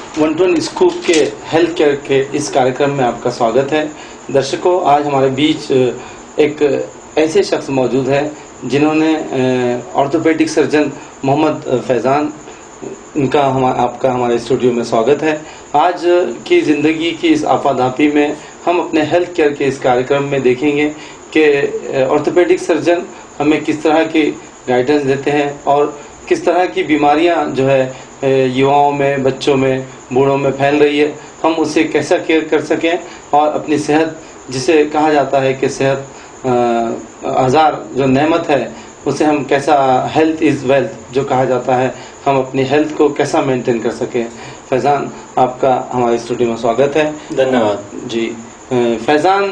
121 scoop के health care के इस कार्यक्रम में आपका स्वागत है। दर्शकों, आज हमारे बीच एक ऐसे शख्स मौजूद है जिन्होंने ऑर्थोपेडिक सर्जन मोहम्मद फैज़ान, इनका आपका हमारे स्टूडियो में स्वागत है। आज की ज़िंदगी की इस आपाधापी में हम अपने हेल्थ केयर के इस कार्यक्रम में देखेंगे कि ऑर्थोपेडिक सर्जन हमें किस तरह की गाइडेंस देते हैं और किस तरह की बीमारियां जो है युवाओं में, बच्चों में, बूढ़ों में फैल रही है, हम उसे कैसा केयर कर सकें और अपनी सेहत, जिसे कहा जाता है कि सेहत हज़ार जो नेमत है, उसे हम कैसा, हेल्थ इज़ वेल्थ जो कहा जाता है, हम अपनी हेल्थ को कैसा मेंटेन कर सकें। फैज़ान, आपका हमारे स्टूडियो में स्वागत है। धन्यवाद जी। फैज़ान,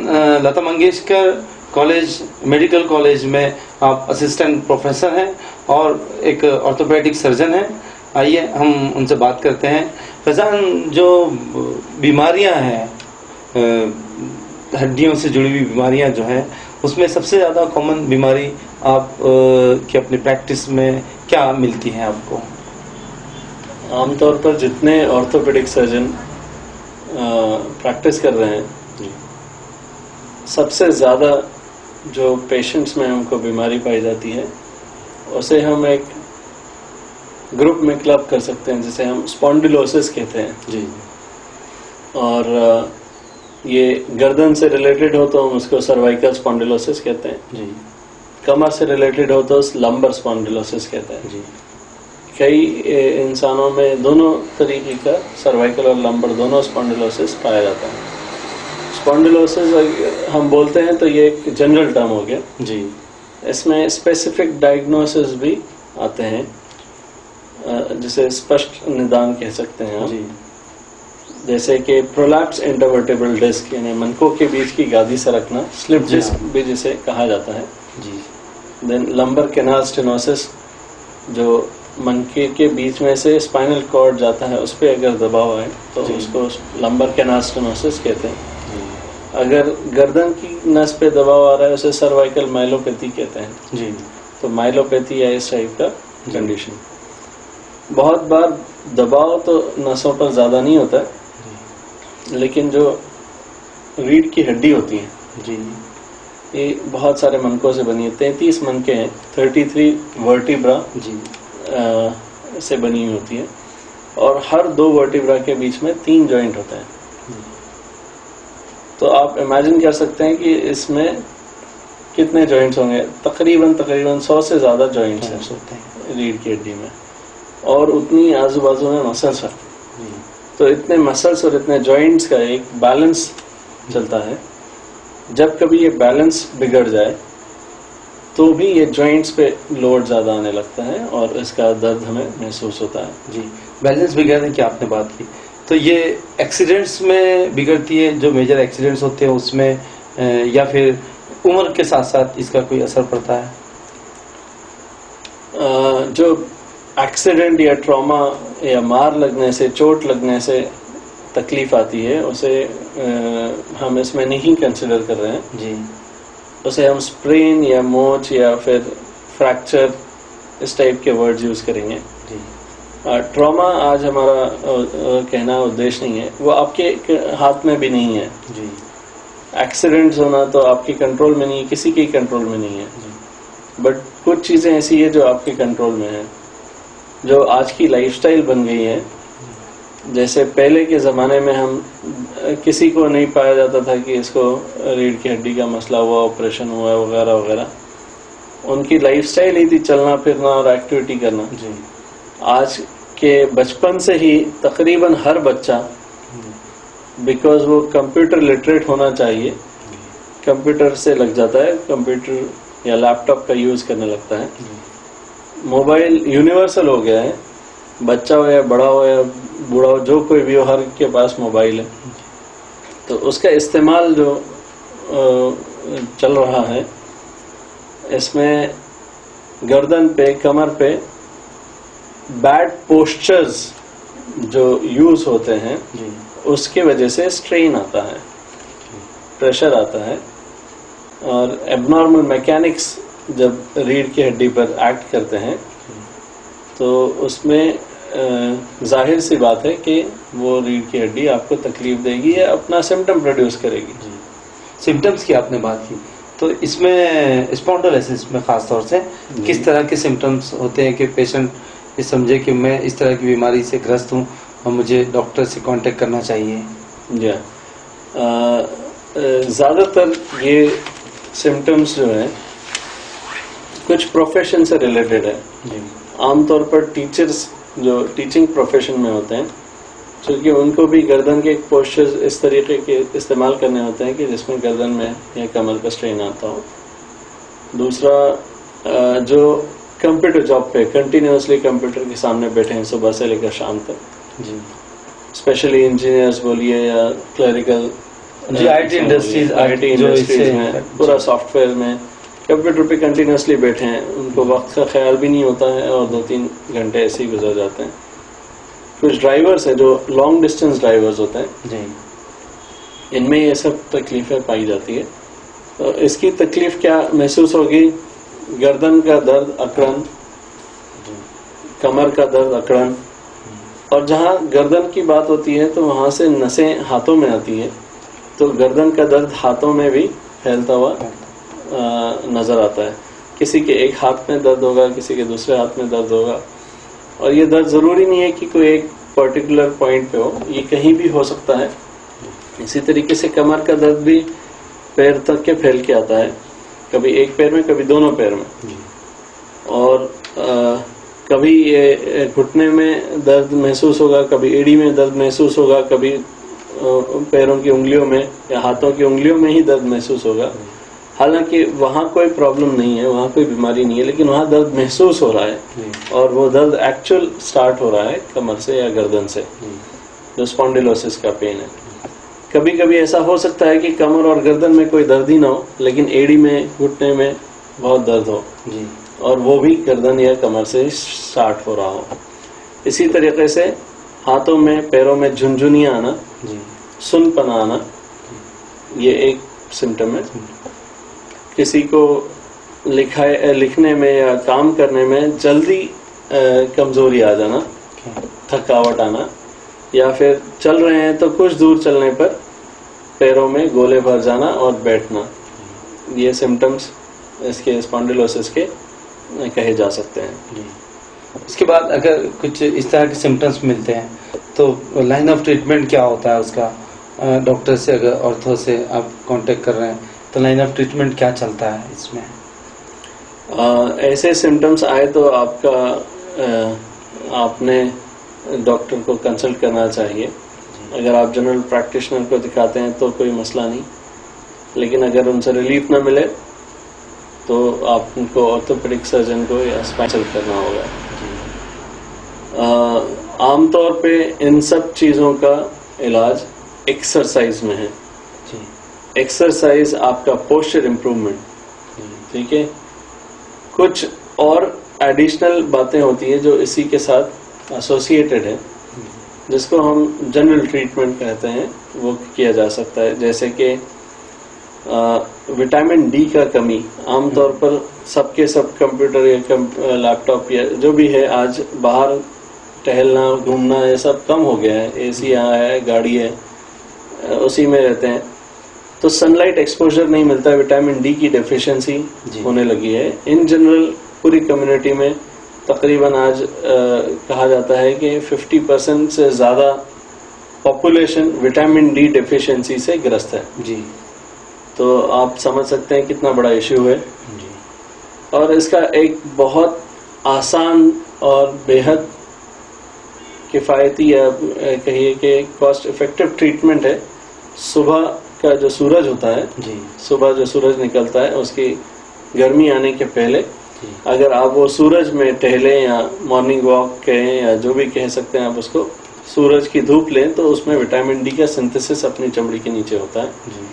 लता मंगेशकर कॉलेज, मेडिकल कॉलेज में आप असिस्टेंट प्रोफेसर हैं और एक ऑर्थोपेडिक सर्जन हैं। आइए हम उनसे बात करते हैं। फैज़ान, जो बीमारियां हैं, हड्डियों से जुड़ी हुई बीमारियां जो हैं, उसमें सबसे ज़्यादा कॉमन बीमारी आप की अपनी प्रैक्टिस में क्या मिलती है आपको? आमतौर पर जितने ऑर्थोपेडिक सर्जन प्रैक्टिस कर रहे हैं, सबसे ज़्यादा जो पेशेंट्स में हमको बीमारी पाई जाती है उसे हम एक ग्रुप में क्लब कर सकते हैं, जिसे हम स्पॉन्डिलोसिस कहते हैं जी। और ये गर्दन से रिलेटेड हो तो हम उसको सर्वाइकल स्पॉन्डिलोसिस कहते हैं जी। कमर से रिलेटेड हो तो लंबर स्पॉन्डिलोसिस कहते हैं जी। कई इंसानों में दोनों तरीके का सर्वाइकल और लंबर दोनों स्पॉन्डिलोसिस पाया जाता है। स्पॉन्डिलोसिस हम बोलते हैं तो ये एक जनरल टर्म हो गया जी। इसमें स्पेसिफिक डायग्नोसिस भी आते हैं, जिसे स्पष्ट निदान कह सकते हैं हम। जी। जैसे कि प्रोलैप्स इंटरवर्टेब्रल डिस्क, यानी मनकों के बीच की गादी सरकना, स्लिप डिस्क भी जिसे कहा जाता है जी। देन लंबर कैनाल स्टेनोसिस, जो मनके के बीच में से स्पाइनल कॉर्ड जाता है, उस पर अगर दबाव आए तो उसको लंबर कैनाल स्टेनोसिस कहते हैं। अगर गर्दन की नस पे दबाव आ रहा है उसे सर्वाइकल माइलोपैथी कहते हैं जी। तो माइलोपैथी या इस टाइप का कंडीशन। बहुत बार दबाव तो नसों पर ज़्यादा नहीं होता है, लेकिन जो रीढ़ की हड्डी होती है जी, ये बहुत सारे मनकों से बनी है। 33 मनके हैं, 33 वर्टिब्रा जी से बनी हुई होती है और हर 2 वर्टिब्रा के बीच में 3 जॉइंट होते हैं। तो आप इमेजिन कर सकते हैं कि इसमें कितने जॉइंट्स होंगे। तकरीबन 100 से ज़्यादा जॉइंट्स हैं रीढ़ की हड्डी में, और उतनी आजू बाजू में मसल्स हैं। तो इतने मसल्स और इतने जॉइंट्स का एक बैलेंस चलता है। जब कभी ये बैलेंस बिगड़ जाए तो भी ये जॉइंट्स पे लोड ज़्यादा आने लगता है और इसका दर्द हमें महसूस होता है। जी। बैलेंस बिगड़ने की आपने बात की, तो ये एक्सीडेंट्स में बिगड़ती है, जो मेजर एक्सीडेंट्स होते हैं उसमें, या फिर उम्र के साथ साथ इसका कोई असर पड़ता है? जो एक्सीडेंट या ट्रॉमा या मार लगने से, चोट लगने से तकलीफ आती है, उसे हम इसमें नहीं कंसिडर कर रहे हैं जी। उसे हम स्प्रेन या मोच या फिर फ्रैक्चर इस टाइप के वर्ड्स यूज करेंगे जी। ट्रॉमा आज हमारा कहना उद्देश्य नहीं है, वो आपके हाथ में भी नहीं है जी। एक्सीडेंट्स होना तो आपके कंट्रोल में नहीं है, किसी के कंट्रोल में नहीं है। बट कुछ चीज़ें ऐसी है जो आपके कंट्रोल में है, जो आज की लाइफस्टाइल बन गई है। जैसे पहले के ज़माने में हम किसी को नहीं पाया जाता था कि इसको रीढ़ की हड्डी का मसला हुआ, ऑपरेशन हुआ वगैरह वगैरह। उनकी लाइफस्टाइल ही थी चलना फिरना और एक्टिविटी करना जी। आज के बचपन से ही तकरीबन हर बच्चा, बिकॉज वो कंप्यूटर लिटरेट होना चाहिए, कंप्यूटर से लग जाता है, कंप्यूटर या लैपटॉप का यूज करने लगता है। मोबाइल यूनिवर्सल हो गया है, बच्चा हो या बड़ा हो या बूढ़ा हो, जो कोई भी हो, हर के पास मोबाइल है। तो उसका इस्तेमाल जो चल रहा है, इसमें गर्दन पे, कमर पे बैड पोस्चर्स जो यूज होते हैं जी। उसके वजह से स्ट्रेन आता है, प्रेशर आता है, और एबनॉर्मल मैकेनिक्स जब रीढ़ की हड्डी पर एक्ट करते हैं तो उसमें जाहिर सी बात है कि वो रीढ़ की हड्डी आपको तकलीफ देगी या अपना सिम्टम प्रोड्यूस करेगी। सिम्टम्स की आपने बात की, तो इसमें स्पॉन्डिलोसिस में खास तौर से किस तरह के सिम्टम्स होते हैं कि पेशेंट ये समझे कि मैं इस तरह की बीमारी से ग्रस्त हूँ और मुझे डॉक्टर से कांटेक्ट करना चाहिए? ज़्यादातर ये सिम्टम्स जो हैं कुछ प्रोफेशन से रिलेटेड है। आमतौर पर टीचर्स जो टीचिंग प्रोफेशन में होते हैं, क्योंकि उनको भी गर्दन के पोस्चर्स इस तरीके के इस्तेमाल करने होते हैं कि जिसमें गर्दन में या कमर का स्ट्रेन आता हो। दूसरा, जो कंप्यूटर जॉब पे कंटिन्यूसली कंप्यूटर के सामने बैठे हैं सुबह से लेकर शाम तक, स्पेशली इंजीनियर्स बोलिए या क्लरिकल आईटी इंडस्ट्रीज में पूरा सॉफ्टवेयर में कंप्यूटर पे कंटिन्यूसली बैठे हैं, उनको वक्त का ख्याल भी नहीं होता है और 2-3 घंटे ऐसे ही गुजर जाते हैं। कुछ ड्राइवर्स हैं जो लॉन्ग डिस्टेंस ड्राइवर्स होते हैं, इनमें ये सब तकलीफें पाई जाती है। तो इसकी तकलीफ क्या महसूस होगी? गर्दन का दर्द, अकड़न, कमर का दर्द, अकड़न, और जहाँ गर्दन की बात होती है तो वहाँ से नसें हाथों में आती है, तो गर्दन का दर्द हाथों में भी फैलता हुआ नजर आता है। किसी के एक हाथ में दर्द होगा, किसी के दूसरे हाथ में दर्द होगा, और ये दर्द जरूरी नहीं है कि कोई एक पर्टिकुलर पॉइंट पे हो, ये कहीं भी हो सकता है। इसी तरीके से कमर का दर्द भी पैर तक के फैल के आता है, कभी एक पैर में कभी दोनों पैर में, और कभी ये घुटने में दर्द महसूस होगा, कभी एड़ी में दर्द महसूस होगा, कभी पैरों की उंगलियों में या हाथों की उंगलियों में ही दर्द महसूस होगा। हालांकि वहाँ कोई प्रॉब्लम नहीं है, वहाँ कोई बीमारी नहीं है, लेकिन वहाँ दर्द महसूस हो रहा है और वो दर्द एक्चुअल स्टार्ट हो रहा है कमर से या गर्दन से, जो स्पॉन्डिलोसिस का पेन है। कभी कभी ऐसा हो सकता है कि कमर और गर्दन में कोई दर्द ही ना हो, लेकिन एड़ी में, घुटने में बहुत दर्द हो, और वो भी गर्दन या कमर से स्टार्ट हो रहा हो। इसी तरीके से हाथों में, पैरों में झुनझुनियाँ आना, सुनपना आना, ये एक सिम्टम है। किसी को लिखने में या काम करने में जल्दी कमजोरी आ जाना, थकावट आना, या फिर चल रहे हैं तो कुछ दूर चलने पर पैरों में गोले भर जाना और बैठना, ये सिम्टम्स इसके स्पॉन्डिलोसिस के कहे जा सकते हैं। इसके बाद अगर कुछ इस तरह के सिम्टम्स मिलते हैं तो लाइन ऑफ ट्रीटमेंट क्या होता है उसका? डॉक्टर से, अगर ऑर्थो से आप कांटेक्ट कर रहे हैं तो लाइन ऑफ ट्रीटमेंट क्या चलता है इसमें? ऐसे सिम्टम्स आए तो आपने डॉक्टर को कंसल्ट करना चाहिए। अगर आप जनरल प्रैक्टिशनर को दिखाते हैं तो कोई मसला नहीं, लेकिन अगर उनसे रिलीफ ना मिले तो आपको ऑर्थोपेडिक सर्जन को या स्पाइन करना होगा। आमतौर पे इन सब चीज़ों का इलाज एक्सरसाइज में है। एक्सरसाइज आपका पोस्चर इम्प्रूवमेंट, ठीक है। कुछ और एडिशनल बातें होती है जो इसी के साथ एसोसिएटेड है, जिसको हम जनरल ट्रीटमेंट कहते हैं, वो किया जा सकता है। जैसे कि विटामिन डी का कमी, आमतौर पर सबके सब कंप्यूटर या लैपटॉप या जो भी है, आज बाहर टहलना, घूमना, ये सब कम हो गया है। एसी आया है, गाड़ी है, उसी में रहते हैं, तो सनलाइट एक्सपोजर नहीं मिलता है, विटामिन डी की डेफिशिएंसी होने लगी है। इन जनरल पूरी कम्युनिटी में तकरीबन आज कहा जाता है कि 50% से ज़्यादा पॉपुलेशन विटामिन डी डेफिशिएंसी से ग्रस्त है जी। तो आप समझ सकते हैं कितना बड़ा इश्यू है जी। और इसका एक बहुत आसान और बेहद किफ़ायती या कहिए कि कॉस्ट इफेक्टिव ट्रीटमेंट है। सुबह का जो सूरज होता है जी, सुबह जो सूरज निकलता है, उसकी गर्मी आने के पहले अगर आप वो सूरज में टहलें या मॉर्निंग वॉक कहें या जो भी कह सकते हैं आप उसको, सूरज की धूप लें, तो उसमें विटामिन डी का सिंथेसिस अपनी चमड़ी के नीचे होता है जी।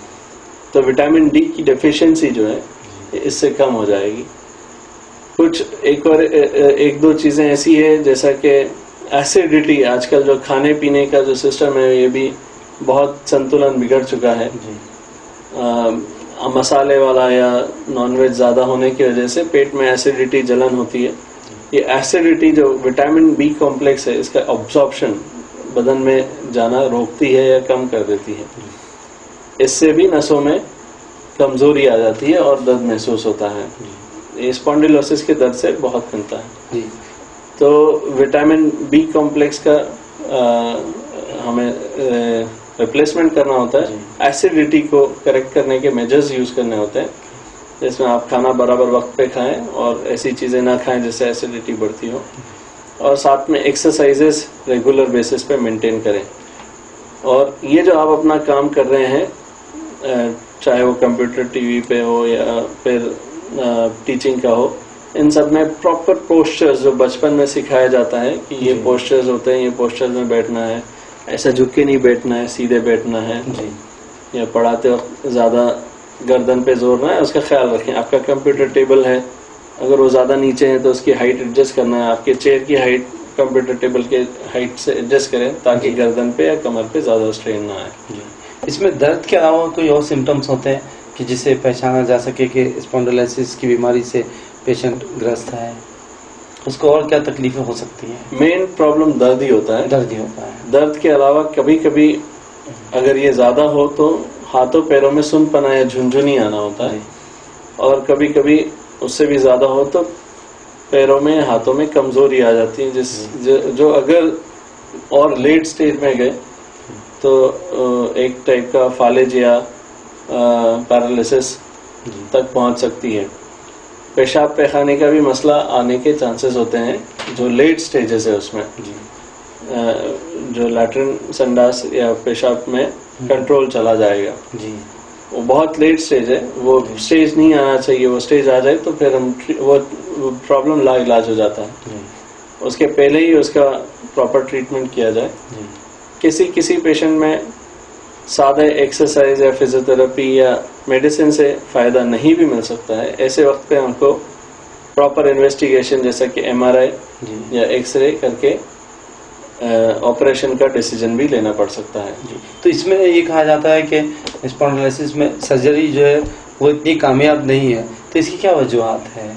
तो विटामिन डी की डेफिशिएंसी जो है इससे कम हो जाएगी। कुछ एक दो चीज़ें ऐसी है जैसा कि एसिडिटी, आजकल जो खाने पीने का जो सिस्टम है ये भी बहुत संतुलन बिगड़ चुका है। मसाले वाला या नॉनवेज ज़्यादा होने की वजह से पेट में एसिडिटी, जलन होती है। ये एसिडिटी जो विटामिन बी कॉम्प्लेक्स है, इसका ऑब्जॉर्प्शन बदन में जाना रोकती है या कम कर देती है। इससे भी नसों में कमजोरी आ जाती है और दर्द महसूस होता है। ये स्पॉन्डिलोसिस के दर्द से बहुत मिलता है। तो विटामिन बी कॉम्प्लेक्स का हमें रिप्लेसमेंट करना होता है। एसिडिटी को करेक्ट करने के मेजर्स यूज करने होते हैं, जिसमें आप खाना बराबर वक्त पे खाएं और ऐसी चीजें ना खाएं जिससे एसिडिटी बढ़ती हो, और साथ में एक्सरसाइजेस रेगुलर बेसिस पे मेंटेन करें। और ये जो आप अपना काम कर रहे हैं, चाहे वो कंप्यूटर टीवी पे हो या फिर टीचिंग का हो, इन सब में प्रॉपर पोस्चर्स जो बचपन में सिखाया जाता है कि ये पोस्चर्स होते हैं, ये पोस्चर्स में बैठना है, ऐसा झुक के नहीं बैठना है, सीधे बैठना है, या पढ़ाते वक्त ज्यादा गर्दन पे जोर ना है, उसका ख्याल रखें। आपका कंप्यूटर टेबल है, अगर वो ज्यादा नीचे है तो उसकी हाइट एडजस्ट करना है। आपके चेयर की हाइट कंप्यूटर टेबल के हाइट से एडजस्ट करें ताकि गर्दन पे या कमर पे ज्यादा स्ट्रेन ना आए। इसमें दर्द के अलावा कोई और सिम्टम्स होते हैं कि जिसे पहचाना जा सके कि स्पॉन्डिलोसिस की बीमारी से पेशेंट ग्रस्त है? उसको और क्या तकलीफें हो सकती हैं? मेन प्रॉब्लम दर्द ही होता है। दर्द ही होता है। दर्द के अलावा कभी कभी अगर ये ज्यादा हो तो हाथों पैरों में सुनपना या झुनझुनी आना होता है, और कभी कभी उससे भी ज्यादा हो तो पैरों में हाथों में कमजोरी आ जाती है, जो अगर और लेट स्टेज में गए तो एक टाइप का फालेज या पैरालिसिस तक पहुंच सकती है। पेशाब पैखाने का भी मसला आने के चांसेस होते हैं जो लेट स्टेजेस है उसमें। जो लैट्रिन संडास या पेशाब में कंट्रोल चला जाएगा, वो बहुत लेट स्टेज है, वो स्टेज नहीं आना चाहिए। वो स्टेज आ जाए तो फिर हम वो प्रॉब्लम लाइलाज हो जाता है। उसके पहले ही उसका प्रॉपर ट्रीटमेंट किया जाए। किसी पेशेंट में सादा एक्सरसाइज या फिजियोथेरेपी या मेडिसिन से फायदा नहीं भी मिल सकता है। ऐसे वक्त पे हमको प्रॉपर इन्वेस्टिगेशन जैसा कि एमआरआई या एक्सरे करके ऑपरेशन का डिसीजन भी लेना पड़ सकता है। तो इसमें ये कहा जाता है कि स्पॉन्डिलोसिस में सर्जरी जो है वो इतनी कामयाब नहीं है, तो इसकी क्या वजूहत है?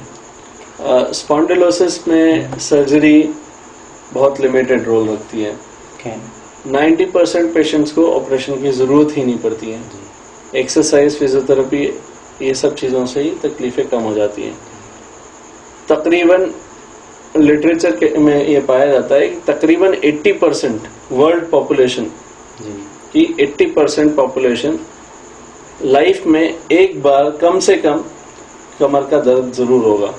स्पॉन्डिलोसिस में सर्जरी बहुत लिमिटेड रोल रखती है। 90% पेशेंट्स को ऑपरेशन की जरूरत ही नहीं पड़ती है। एक्सरसाइज, फिजियोथेरेपी, ये सब चीजों से ही तकलीफें कम हो जाती हैं। तकरीबन लिटरेचर में ये पाया जाता है कि तकरीबन 80% वर्ल्ड पॉपुलेशन की 80% पॉपुलेशन लाइफ में एक बार कम से कम कमर का दर्द जरूर होगा।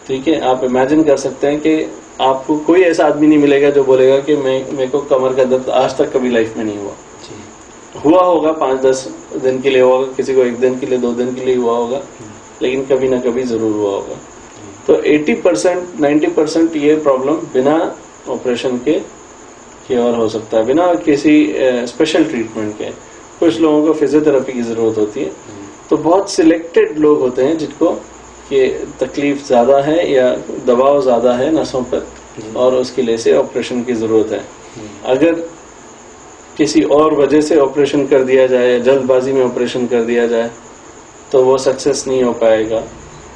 ठीक है, आप इमेजिन कर सकते हैं कि आपको कोई ऐसा आदमी नहीं मिलेगा जो बोलेगा कि मेरे को कमर का दर्द आज तक कभी लाइफ में नहीं हुआ होगा 5-10 दिन के लिए हुआ होगा, किसी को 1 दिन के लिए, 2 दिन के लिए हुआ होगा, लेकिन कभी ना कभी जरूर हुआ होगा। तो 80% 90% ये प्रॉब्लम बिना ऑपरेशन के क्योर हो सकता है, बिना किसी स्पेशल ट्रीटमेंट के। कुछ लोगों को फिजियोथेरेपी की जरूरत होती है। तो बहुत सिलेक्टेड लोग होते हैं जिनको ये तकलीफ ज्यादा है या दबाव ज्यादा है नसों पर, और उसके लिए से ऑपरेशन की जरूरत है। अगर किसी और वजह से ऑपरेशन कर दिया जाए, जल्दबाजी में ऑपरेशन कर दिया जाए, तो वो सक्सेस नहीं हो पाएगा।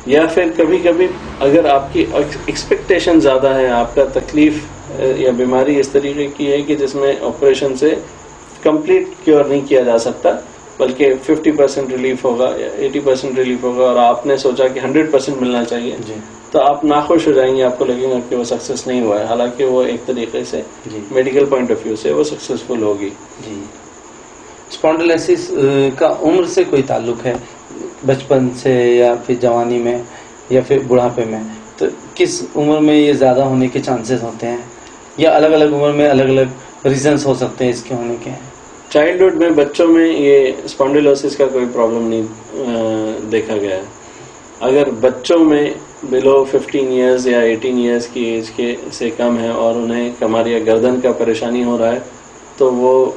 या फिर कभी कभी अगर आपकी एक्सपेक्टेशन ज्यादा है, आपका तकलीफ या बीमारी इस तरीके की है कि जिसमें ऑपरेशन से कंप्लीट क्योर नहीं किया जा सकता, बल्कि 50% रिलीफ होगा या 80% रिलीफ होगा, और आपने सोचा कि 100% मिलना चाहिए, तो आप नाखुश हो जाएंगे। आपको लगेगा कि वो सक्सेस नहीं हुआ है, हालांकि वो एक तरीके से मेडिकल पॉइंट ऑफ व्यू से वो सक्सेसफुल होगी। स्पॉन्डिलोसिस का उम्र से कोई ताल्लुक है? बचपन से या फिर जवानी में या फिर बुढ़ापे में? तो किस उम्र में ये ज्यादा होने के चांसेस होते हैं, या अलग अलग उम्र में अलग अलग रीजंस हो सकते हैं इसके होने के? चाइल्डहुड में, बच्चों में ये स्पॉन्डिलोसिस का कोई प्रॉब्लम नहीं देखा गया है। अगर बच्चों में बिलो 15 इयर्स या 18 इयर्स की एज के से कम है और उन्हें कमर या गर्दन का परेशानी हो रहा है, तो वो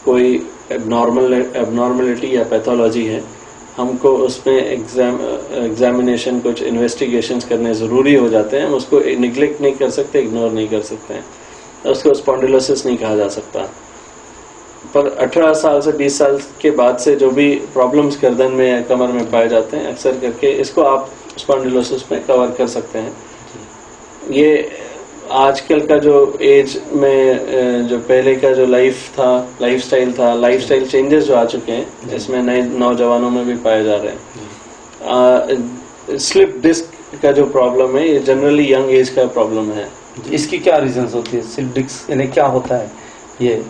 कोई एबनॉर्मलिटी या पैथोलॉजी है। हमको उसमें एग्जामिनेशन, कुछ इन्वेस्टिगेशंस करने ज़रूरी हो जाते हैं। हम उसको निगलेक्ट नहीं कर सकते, इग्नोर नहीं कर सकते हैं। उसको स्पॉन्डिलोसिस नहीं कहा जा सकता। पर 18 साल से 20 साल के बाद से जो भी प्रॉब्लम्स गर्दन में या कमर में पाए जाते हैं, अक्सर करके इसको आप स्पॉन्डिलोसिस में कवर कर सकते हैं। ये आजकल का जो एज में जो पहले का जो लाइफस्टाइल चेंजेस जो आ चुके हैं, इसमें नए नौजवानों में भी पाए जा रहे हैं। स्लिप डिस्क का जो प्रॉब्लम है, ये जनरली यंग एज का प्रॉब्लम है। इसकी क्या रीजंस होती है? स्लिप डिस्क यानी क्या होता है? ये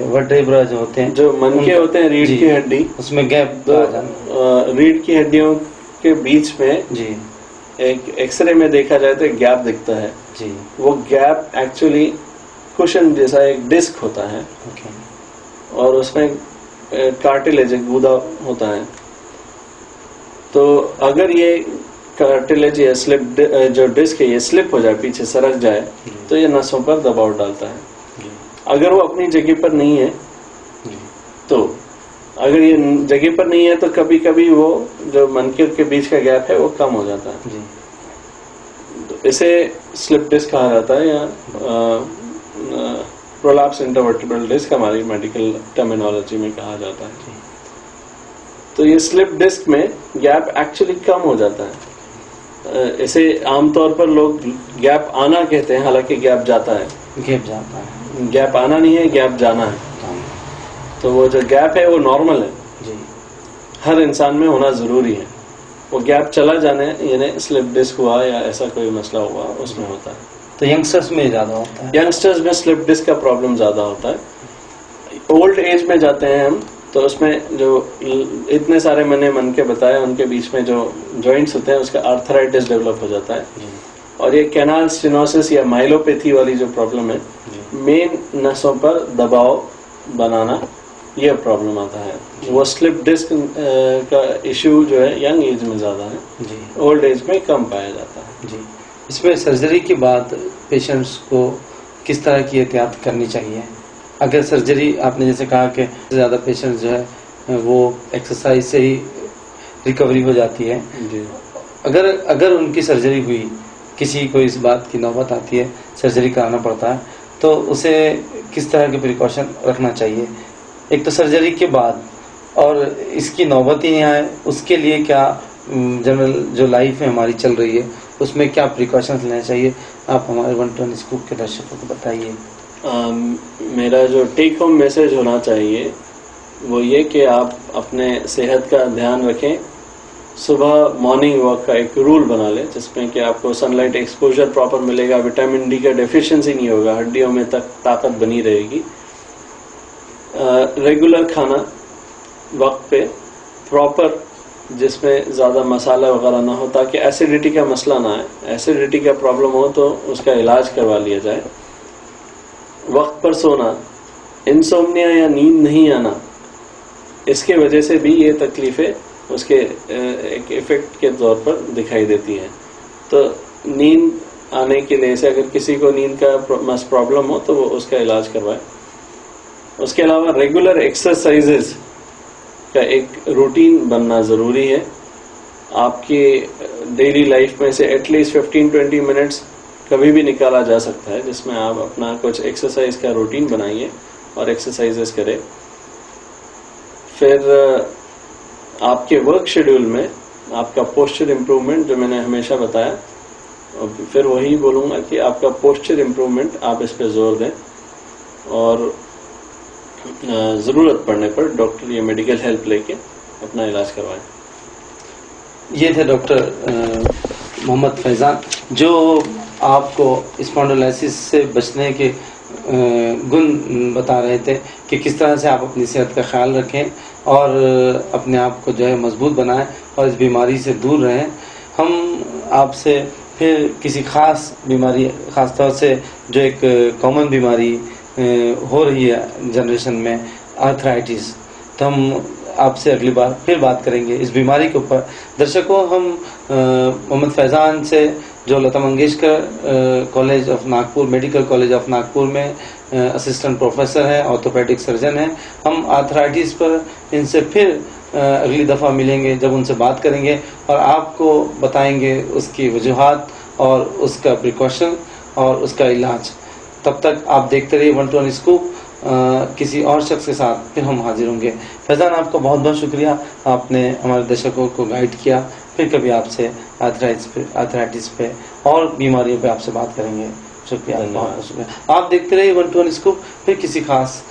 वर्टेब्रा जो होते हैं, जो मन के होते हैं, रीढ़ की हड्डी, उसमें गैप आ जाना। रीढ़ की हड्डियों के बीच में जी एक एक्सरे में देखा जाए तो एक गैप दिखता है जी। वो गैप एक्चुअली कुशन जैसा एक डिस्क होता है। ओके। और उसमें कार्टिलेज गूदा होता है। तो अगर ये कार्टिलेज या स्लिप जो डिस्क है ये स्लिप हो जाए, पीछे सरक जाए, तो ये नसों पर दबाव डालता है। अगर वो अपनी जगह पर नहीं है, तो अगर ये जगह पर नहीं है तो कभी कभी वो जो मनके के बीच का गैप है वो कम हो जाता है। तो इसे स्लिप डिस्क कहा जाता है, या प्रोलैप्स इंटरवर्टेब्रल डिस्क हमारी मेडिकल टर्मिनोलॉजी में कहा जाता है। तो ये स्लिप डिस्क में गैप एक्चुअली कम हो जाता है। इसे आमतौर पर लोग गैप आना कहते हैं, हालांकि गैप जाता है। गैप जाता है, गैप आना नहीं है, गैप जाना है। तो वो जो गैप है वो नॉर्मल है जी, हर इंसान में होना जरूरी है। वो गैप चला जाने यानी स्लिप डिस्क हुआ या ऐसा कोई मसला हुआ, उसमें होता है। तो यंगस्टर्स में ज्यादा होता है। यंगस्टर्स में स्लिप डिस्क का प्रॉब्लम ज्यादा होता है। ओल्ड एज में जाते हैं हम, तो उसमें जो इतने सारे मैंने मन के बताए, उनके बीच में जो जॉइंट्स होते हैं उसका आर्थराइटिस डेवलप हो जाता है। और ये कैनाल स्टेनोसिस या माइलोपैथी वाली जो प्रॉब्लम है, मेन नसों पर दबाव बनाना, यह प्रॉब्लम आता है। वो स्लिप डिस्क का इश्यू जो है यंग एज में ज्यादा है जी, ओल्ड एज में कम पाया जाता है जी। इसमें सर्जरी के बाद पेशेंट्स को किस तरह की एहतियात करनी चाहिए? अगर सर्जरी, आपने जैसे कहा कि ज़्यादा पेशेंट जो है वो एक्सरसाइज से ही रिकवरी हो जाती है जी। अगर उनकी सर्जरी हुई, किसी को इस बात की नौबत आती है सर्जरी कराना पड़ता है, तो उसे किस तरह के प्रिकॉशन रखना चाहिए? एक तो सर्जरी के बाद, और इसकी नौबत ही नहीं आए उसके लिए क्या जनरल जो लाइफ है हमारी चल रही है उसमें क्या प्रिकॉशंस लेना चाहिए? आप हमारे 120 स्कूप के दर्शकों को बताइए। मेरा जो टेक होम मैसेज होना चाहिए वो ये कि आप अपने सेहत का ध्यान रखें। सुबह मॉर्निंग वॉक का एक रूल बना लें, जिसमें कि आपको सनलाइट एक्सपोजर प्रॉपर मिलेगा, विटामिन डी का डेफिशिएंसी नहीं होगा, हड्डियों में तक ताकत बनी रहेगी। रेगुलर खाना वक्त पे प्रॉपर, जिसमें ज़्यादा मसाला वगैरह ना हो, ताकि एसिडिटी का मसला ना आए। एसिडिटी का प्रॉब्लम हो तो उसका इलाज करवा लिया जाए। वक्त पर सोना, इंसोम्निया या नींद नहीं आना, इसके वजह से भी ये तकलीफ़ें उसके एक इफेक्ट के तौर पर दिखाई देती हैं। तो नींद आने के लिए से अगर किसी को नींद का प्रॉब्लम हो तो वो उसका इलाज करवाए। उसके अलावा रेगुलर एक्सरसाइजेस का एक रूटीन बनना ज़रूरी है। आपकी डेली लाइफ में से एटलीस्ट 15-20 मिनट्स कभी भी निकाला जा सकता है, जिसमें आप अपना कुछ एक्सरसाइज का रूटीन बनाइए और एक्सरसाइजेस करें। फिर आपके वर्क शेड्यूल में आपका पोस्चर इम्प्रूवमेंट, जो मैंने हमेशा बताया, और फिर वही बोलूँगा कि आपका पोस्चर इम्प्रूवमेंट, आप इस पर जोर दें और ज़रूरत पड़ने पर डॉक्टर या मेडिकल हेल्प लेके अपना इलाज करवाएं। ये थे डॉक्टर मोहम्मद फैज़ान, जो आपको स्पॉन्डिलोलाइसिस से बचने के गुण बता रहे थे कि किस तरह से आप अपनी सेहत का ख्याल रखें और अपने आप को जो है मजबूत बनाएं और इस बीमारी से दूर रहें। हम आपसे फिर किसी ख़ास बीमारी, ख़ास तौर से जो एक कॉमन बीमारी हो रही है जनरेशन में, आर्थराइटिस, तो हम आपसे अगली बार फिर बात करेंगे इस बीमारी के ऊपर। दर्शकों, हम मोहम्मद फैज़ान से, जो Lata Mangeshkar college of Nagpur, medical college of Nagpur में असिस्टेंट प्रोफेसर हैं, ऑर्थोपेडिक सर्जन हैं, हम आर्थराइटिस पर इनसे फिर अगली दफ़ा मिलेंगे जब उनसे बात करेंगे और आपको बताएंगे उसकी वजूहात और उसका प्रिकॉशन और उसका इलाज। तब तक आप देखते रहिए 120 स्कूप किसी और शख्स के साथ फिर हम हाजिर होंगे। फैज़ान, आपका बहुत बहुत शुक्रिया, आपने हमारे दर्शकों को गाइड किया। फिर कभी आपसे आर्थराइटिस पे और बीमारियों पे आपसे बात करेंगे। शुक्रिया, बहुत बहुत शुक्रिया। आप देखते रहिए 121 स्कूप। फिर किसी खास